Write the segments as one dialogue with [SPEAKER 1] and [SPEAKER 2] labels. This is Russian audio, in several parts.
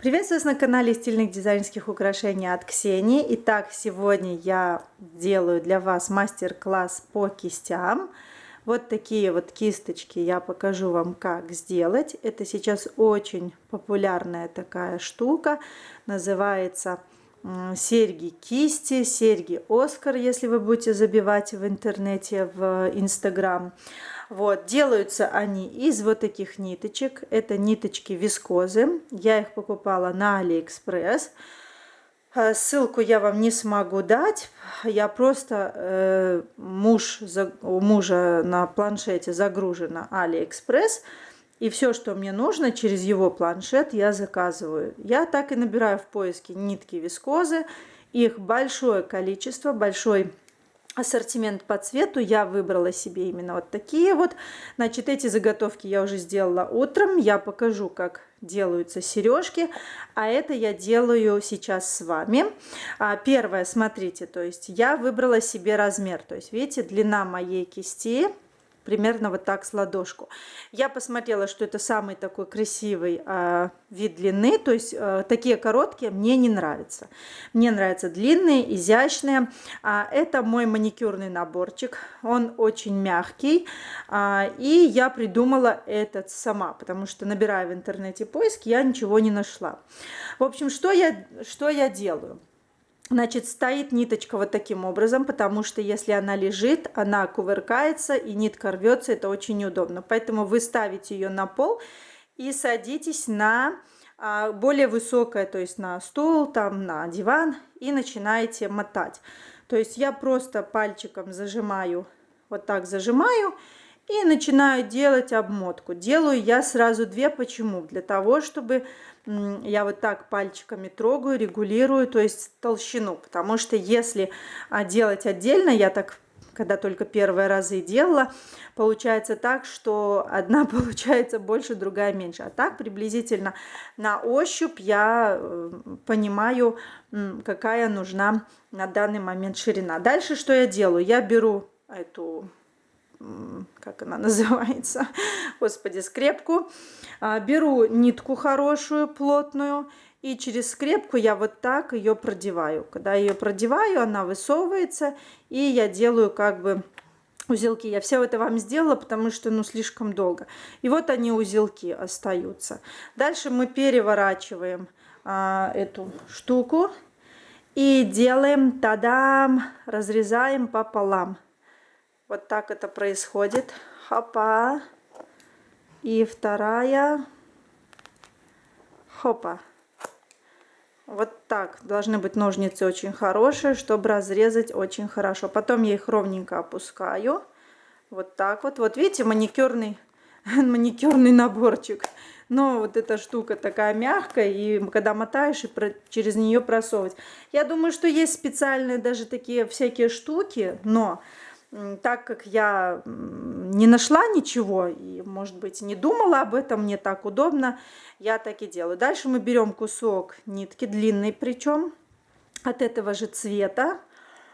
[SPEAKER 1] Приветствую вас на канале стильных дизайнерских украшений от Ксении. Итак, сегодня я делаю для вас мастер-класс по кистям. Вот такие вот кисточки я покажу вам, как сделать. Это сейчас очень популярная такая штука. Называется серьги кисти, серьги Оскар, если вы будете забивать в интернете, в Инстаграм. Вот, делаются они из вот таких ниточек. Это ниточки вискозы. Я их покупала на Алиэкспресс. Ссылку я вам не смогу дать. Я просто у мужа на планшете загружена Алиэкспресс. И все, что мне нужно, через его планшет я заказываю. Я так и набираю в поиске нитки вискозы. Их большое количество, большой ассортимент по цвету. Я выбрала себе именно вот такие вот. Значит, эти заготовки я уже сделала утром. Я покажу, как делаются сережки. А это я делаю сейчас с вами. Первое, смотрите, то есть я выбрала себе размер. То есть, видите, длина моей кисти примерно вот так с ладошку. Я посмотрела, что это самый такой красивый вид длины, то есть такие короткие мне не нравятся. Мне нравятся длинные, изящные. Это мой маникюрный наборчик, он очень мягкий, и я придумала этот сама, потому что, набирая в интернете поиск, я ничего не нашла. В общем, что я делаю? Значит, стоит ниточка вот таким образом, потому что если она лежит, она кувыркается и нитка рвется, это очень неудобно. Поэтому вы ставите ее на пол и садитесь на более высокое, то есть на стул, там, на диван, и начинаете мотать. То есть я просто пальчиком зажимаю, вот так зажимаю, и начинаю делать обмотку. Делаю я сразу две. Почему? Для того, чтобы я вот так пальчиками трогаю, регулирую, то есть толщину. Потому что если делать отдельно, я так, когда только первые разы делала, получается так, что одна получается больше, другая меньше. А так приблизительно на ощупь я понимаю, какая нужна на данный момент ширина. Дальше что я делаю? Я беру эту, как она называется, господи, скрепку, беру нитку хорошую, плотную, и через скрепку я вот так ее продеваю. Когда я ее продеваю, она высовывается, и я делаю как бы узелки. Я все это вам сделала, потому что слишком долго. И вот они, узелки, остаются. Дальше мы переворачиваем эту штуку и делаем, тадам, разрезаем пополам. Вот так это происходит. Хопа. И вторая. Хопа. Вот так. Должны быть ножницы очень хорошие, чтобы разрезать очень хорошо. Потом я их ровненько опускаю. Вот так вот. Вот видите, маникюрный наборчик. Но вот эта штука такая мягкая, и когда мотаешь, и через нее просовывать. Я думаю, что есть специальные даже такие всякие штуки, но так как я не нашла ничего и, может быть, не думала об этом, мне так удобно, я так и делаю. Дальше мы берем кусок нитки, длинный причем, от этого же цвета.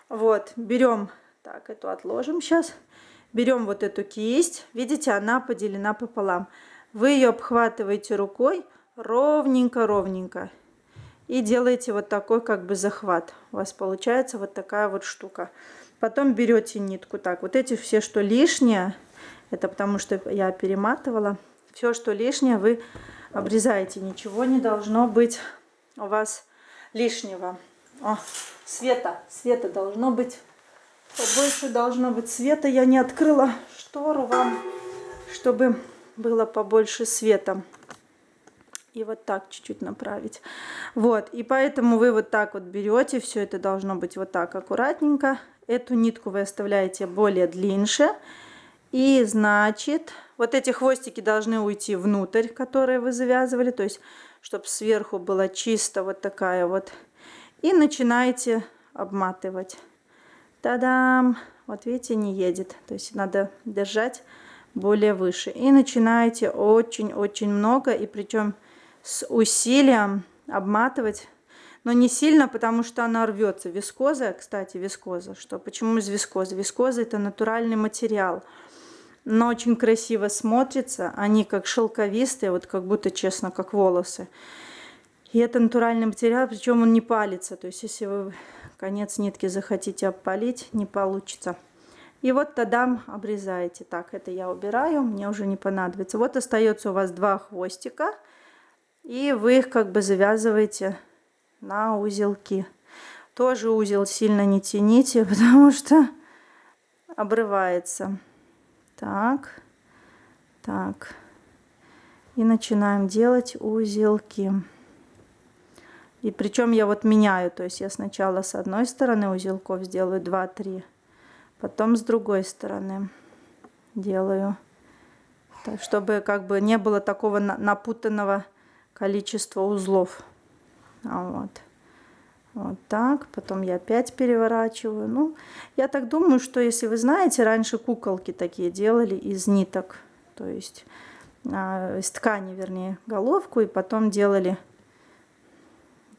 [SPEAKER 1] Вот, берем, так, эту отложим сейчас. Берем вот эту кисть, видите, она поделена пополам. Вы ее обхватываете рукой ровненько-ровненько и делаете вот такой как бы захват. У вас получается вот такая вот штука. Потом берете нитку. Так, вот эти все, что лишнее, это потому что я перематывала. Все, что лишнее, вы обрезаете. Ничего не должно быть у вас лишнего. О, света должно быть побольше, должно быть света. Я не открыла штору вам, чтобы было побольше света. И вот так чуть-чуть направить. Вот, и поэтому вы вот так вот берете, все это должно быть вот так аккуратненько. Эту нитку вы оставляете более длиннее. И значит, вот эти хвостики должны уйти внутрь, которые вы завязывали. То есть, чтобы сверху была чисто вот такая вот. И начинаете обматывать. Та-дам! Вот видите, не едет. То есть, надо держать более выше. И начинаете очень-очень много. И причем с усилием обматывать. Но не сильно, потому что она рвется. Вискоза, кстати, вискоза. Что? Почему из вискозы? Вискоза — это натуральный материал. Но очень красиво смотрится. Они как шелковистые, вот как будто, честно, как волосы. И это натуральный материал, причем он не палится. То есть, если вы конец нитки захотите обпалить, не получится. И вот тогда обрезаете. Так, это я убираю, мне уже не понадобится. Вот остается у вас 2 хвостика. И вы их как бы завязываете на узелки. Тоже узел сильно не тяните, потому что обрывается. Так, так. И начинаем делать узелки. И причем я вот меняю, то есть я сначала с одной стороны узелков сделаю 2-3, потом с другой стороны делаю, так, чтобы как бы не было такого напутанного количества узлов. Вот. Вот так, потом я опять переворачиваю. Ну, я так думаю, что если вы знаете, раньше куколки такие делали из ниток, то есть из ткани, вернее, головку, и потом делали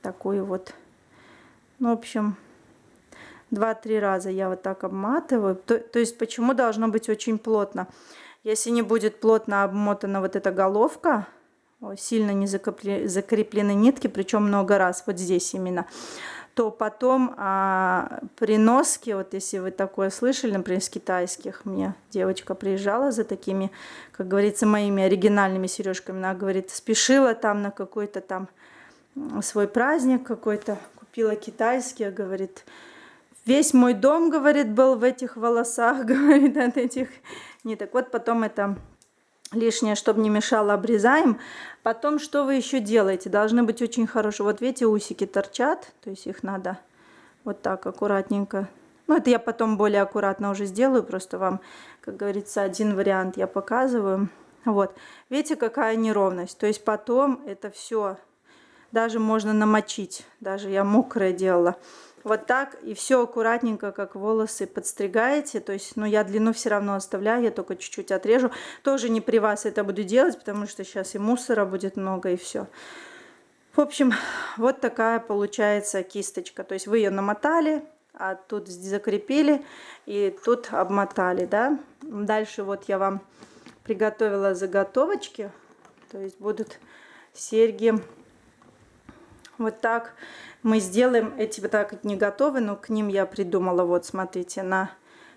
[SPEAKER 1] такую вот. Ну, в общем, 2-3 раза я вот так обматываю. То есть почему должно быть очень плотно? Если не будет плотно обмотана вот эта головка, сильно не закреплены нитки, причем много раз, вот здесь именно, то потом при носке, вот если вы такое слышали, например, из китайских, мне девочка приезжала за такими, как говорится, моими оригинальными сережками, она говорит, спешила там на какой-то там свой праздник какой-то, купила китайские, говорит, весь мой дом, говорит, был в этих волосах, говорит, от этих ниток. Вот потом это лишнее, чтобы не мешало, обрезаем. Потом что вы еще делаете? Должны быть очень хорошие. Вот видите, усики торчат, то есть их надо вот так аккуратненько. Ну, это я потом более аккуратно уже сделаю, просто вам, как говорится, один вариант я показываю. Вот, видите, какая неровность. То есть потом это все даже можно намочить, даже я мокрая делала. Вот так, и все аккуратненько, как волосы, подстригаете. То есть, ну, я длину все равно оставляю, я только чуть-чуть отрежу. Тоже не при вас это буду делать, потому что сейчас и мусора будет много, и все. В общем, вот такая получается кисточка. То есть вы ее намотали, а тут закрепили, и тут обмотали, да. Дальше вот я вам приготовила заготовочки. То есть будут серьги. Вот так мы сделаем. Эти вот так не готовы, но к ним я придумала, вот смотрите, на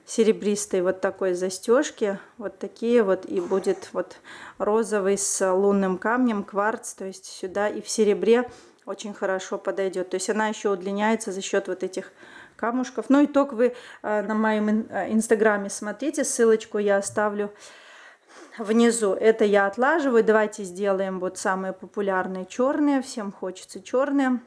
[SPEAKER 1] серебристой вот такой застежке, вот такие вот, и будет вот розовый с лунным камнем, кварц, то есть сюда и в серебре очень хорошо подойдет. То есть она еще удлиняется за счет вот этих камушков. Ну, итог вы на моем инстаграме смотрите, ссылочку я оставлю внизу. Это я отлаживаю. Давайте сделаем вот самые популярные черные. Всем хочется черные.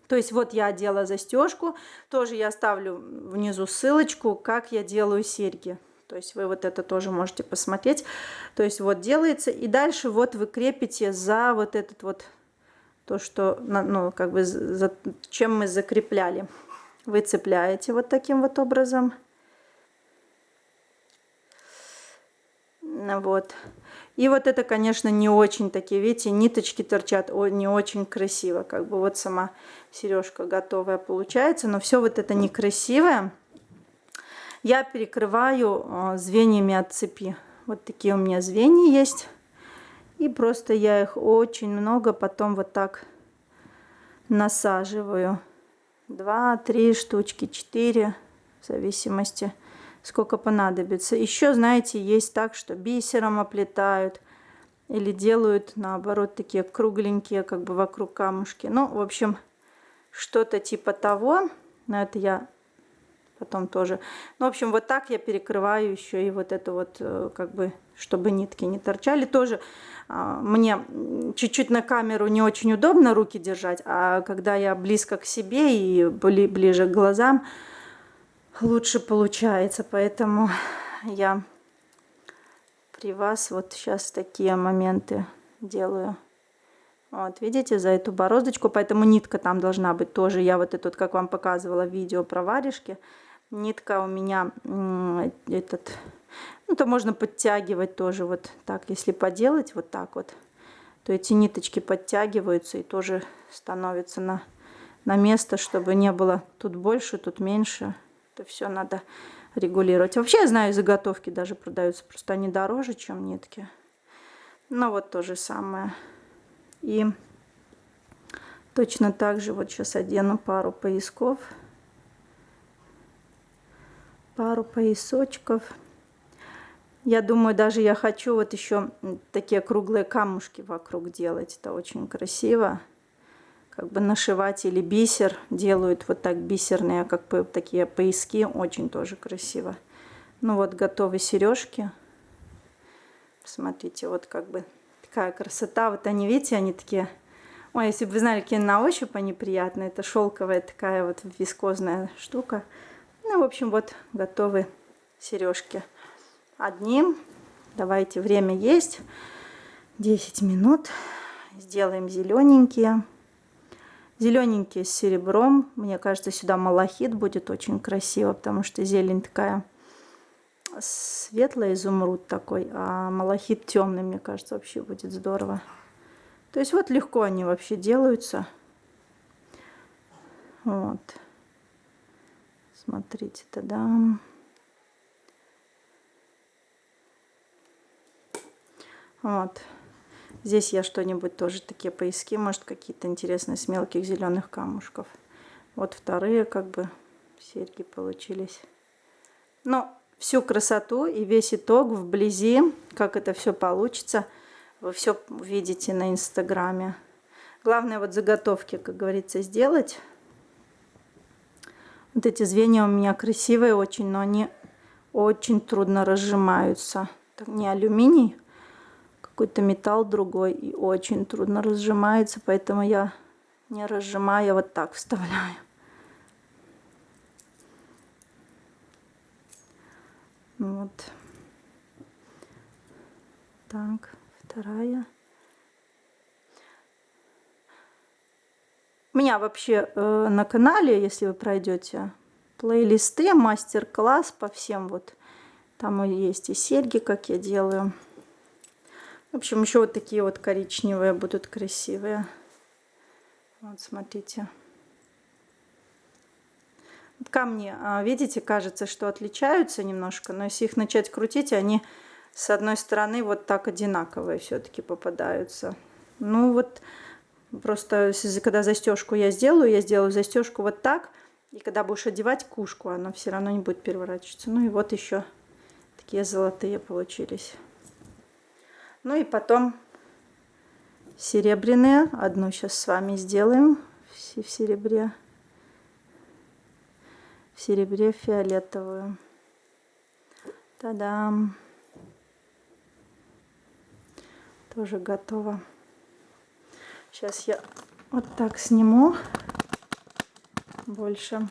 [SPEAKER 1] То есть вот я одела застежку. Тоже я оставлю внизу ссылочку, как я делаю серьги. То есть вы вот это тоже можете посмотреть. То есть вот делается. И дальше вот вы крепите за вот этот вот, то, что, ну, как бы, за чем мы закрепляли. Вы цепляете вот таким вот образом. Вот. И вот это, конечно, не очень такие, видите, ниточки торчат, не очень красиво. Как бы вот сама сережка готовая получается, но все вот это некрасивое я перекрываю звеньями от цепи. Вот такие у меня звенья есть. И просто я их очень много потом вот так насаживаю. 2-3 штучки, 4, в зависимости, сколько понадобится. Еще, знаете, есть так, что бисером оплетают или делают, наоборот, такие кругленькие, как бы вокруг камушки. Ну, в общем, что-то типа того. Но это я потом тоже. Ну, в общем, вот так я перекрываю еще и вот это вот, как бы, чтобы нитки не торчали. Тоже мне чуть-чуть на камеру не очень удобно руки держать, а когда я близко к себе и ближе к глазам, лучше получается. Поэтому я при вас вот сейчас такие моменты делаю. Вот, видите, за эту бороздочку, поэтому нитка там должна быть тоже. Я вот эту, как вам показывала в видео про варежки, нитка у меня этот, ну, то можно подтягивать тоже вот так, если поделать вот так вот, то эти ниточки подтягиваются и тоже становятся на место, чтобы не было тут больше, тут меньше. Это все надо регулировать. Вообще, я знаю, заготовки даже продаются, просто они дороже, чем нитки. Ну, вот то же самое. И Точно так же вот сейчас одену пару поясков. Пару поясочков. Я думаю, даже я хочу вот еще такие круглые камушки вокруг делать. Это очень красиво. Как бы нашивать или бисер. Делают вот так бисерные, как бы такие пояски. Очень тоже красиво. Ну вот готовы сережки. Посмотрите, вот как бы такая красота. Вот они, видите, они такие... Ой, если бы вы знали, какие на ощупь они приятные. Это шелковая такая вот вискозная штука. Ну, в общем, вот готовы сережки. Одним. Давайте, время есть. 10 минут. Сделаем зелененькие. Зелененькие с серебром. Мне кажется, сюда малахит будет очень красиво, потому что зелень такая светлая, изумруд такой, а малахит темный, мне кажется, вообще будет здорово. То есть вот легко они вообще делаются. Вот. Смотрите, тогда. Вот. Здесь я что-нибудь тоже такие пояски, может, какие-то интересные с мелких зеленых камушков. Вот вторые как бы серьги получились. Но всю красоту и весь итог вблизи, как это все получится, вы все увидите на Инстаграме. Главное вот заготовки, как говорится, сделать. Вот эти звенья у меня красивые очень, но они очень трудно разжимаются. Это не алюминий, какой-то металл другой, и очень трудно разжимается, поэтому я не разжимаю, я вот так вставляю. Вот. Так, вторая. У меня вообще на канале, если вы пройдете, плейлисты, мастер-класс по всем вот. Там есть и серьги, как я делаю. В общем, еще вот такие вот коричневые будут красивые. Вот, смотрите. Вот камни, видите, кажется, что отличаются немножко, но если их начать крутить, они с одной стороны вот так одинаковые все-таки попадаются. Ну вот... Просто когда застежку я сделаю застежку вот так. И когда будешь одевать кушку, она все равно не будет переворачиваться. Ну и вот еще такие золотые получились. Ну и потом серебряные. Одну сейчас с вами сделаем в серебре. В серебре фиолетовую. Та-дам! Тоже готово. Сейчас я вот так сниму больше.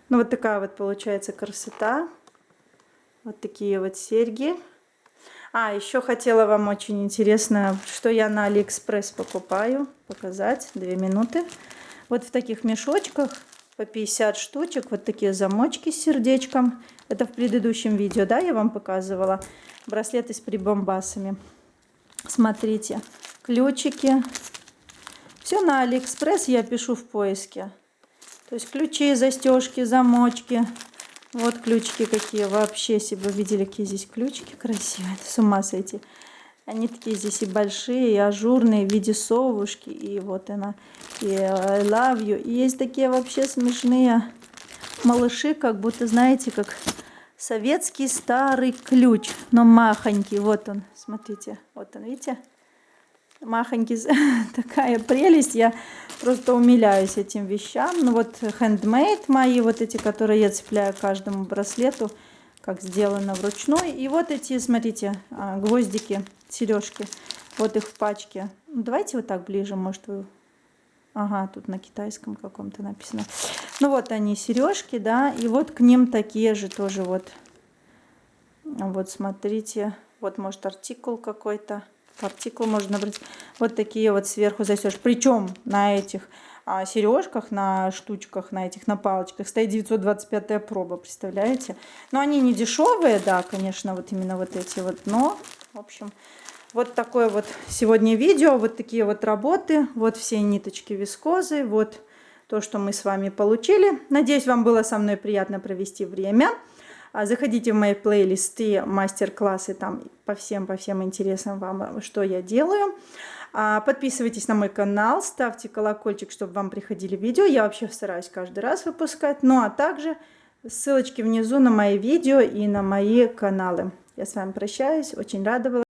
[SPEAKER 1] Ну вот такая вот получается красота. Вот такие вот серьги. А, еще хотела вам очень интересно, что я на Алиэкспресс покупаю. Показать. 2 минуты. Вот в таких мешочках по 50 штучек. Вот такие замочки с сердечком. Это в предыдущем видео, да, я вам показывала. Браслеты с прибамбасами. Смотрите. Ключики. Все на Алиэкспресс я пишу в поиске. То есть ключи, застежки, замочки. Вот ключики какие вообще, если бы вы видели, какие здесь ключики красивые. С ума сойти. Они такие здесь и большие, и ажурные, в виде совушки. И вот она, и I love you. И есть такие вообще смешные малыши, как будто, знаете, как советский старый ключ, но махонький. Вот он, смотрите, вот он, видите? Махонький, такая прелесть, я просто умиляюсь этим вещам. Ну вот handmade мои, вот эти, которые я цепляю к каждому браслету, как сделано вручную. И вот эти, смотрите, гвоздики, сережки, вот их в пачке. Давайте вот так ближе, может вы... Ага, тут на китайском каком-то написано. Ну вот они, сережки, да, и вот к ним такие же тоже вот. Вот смотрите, вот может артикул какой-то. Артикул можно набрать. Вот такие вот сверху застежки. Причем на этих сережках, на штучках, на этих, на палочках стоит 925 проба, представляете? Но они не дешевые, да, конечно, вот именно вот эти вот. Но, в общем, вот такое вот сегодня видео. Вот такие вот работы. Вот все ниточки вискозы. Вот то, что мы с вами получили. Надеюсь, вам было со мной приятно провести время. Заходите в мои плейлисты, мастер-классы, там по всем интересам вам, что я делаю. Подписывайтесь на мой канал, ставьте колокольчик, чтобы вам приходили видео. Я вообще стараюсь каждый раз выпускать. Ну а также ссылочки внизу на мои видео и на мои каналы. Я с вами прощаюсь. Очень рада была.